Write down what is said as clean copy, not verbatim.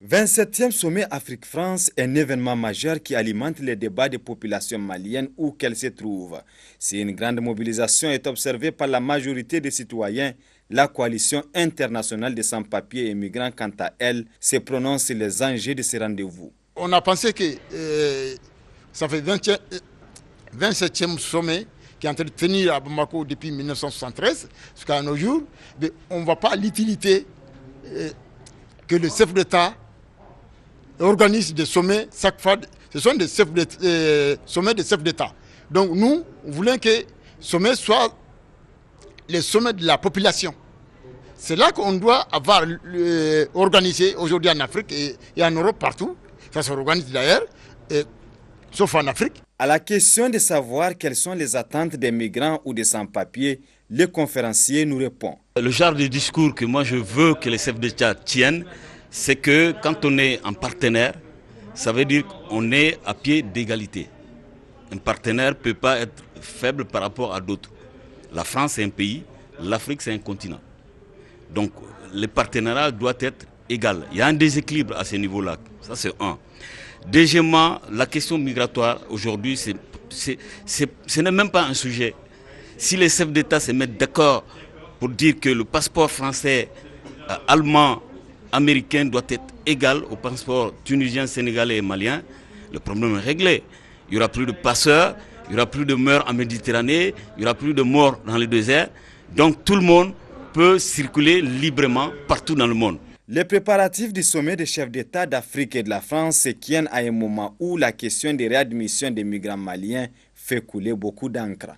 27e sommet Afrique-France est un événement majeur qui alimente les débats des populations maliennes où qu'elles se trouvent. Si une grande mobilisation est observée par la majorité des citoyens, la coalition internationale des sans-papiers et migrants, quant à elle, se prononce sur les enjeux de ce rendez-vous. On a pensé que ça fait 27e sommet qui est en train de tenir à Bamako depuis 1973 jusqu'à nos jours. Mais on ne voit pas l'utilité que le chef d'État organise des sommets chaque fois. Ce sont des sommets de chefs d'État. Donc nous voulons que les sommets soient les sommets de la population. C'est là qu'on doit avoir organisé aujourd'hui en Afrique et en Europe partout. Ça s'organise d'ailleurs, sauf en Afrique. À la question de savoir quelles sont les attentes des migrants ou des sans-papiers, le conférencier nous répond. Le genre de discours que moi je veux que les chefs d'État tiennent, c'est que quand on est un partenaire, ça veut dire qu'on est à pied d'égalité. Un partenaire ne peut pas être faible par rapport à d'autres. La France c'est un pays, l'Afrique c'est un continent. Donc le partenariat doit être égal. Il y a un déséquilibre à ce niveau-là, ça c'est un. Deuxièmement, la question migratoire aujourd'hui, ce n'est même pas un sujet. Si les chefs d'État se mettent d'accord pour dire que le passeport français, allemand, américain doit être égal au passeport tunisien, sénégalais et malien, le problème est réglé. Il n'y aura plus de passeurs, il n'y aura plus de morts en Méditerranée, il n'y aura plus de morts dans le désert. Donc tout le monde peut circuler librement partout dans le monde. Les préparatifs du sommet des chefs d'État d'Afrique et de la France se tiennent à un moment où la question de réadmission des migrants maliens fait couler beaucoup d'encre.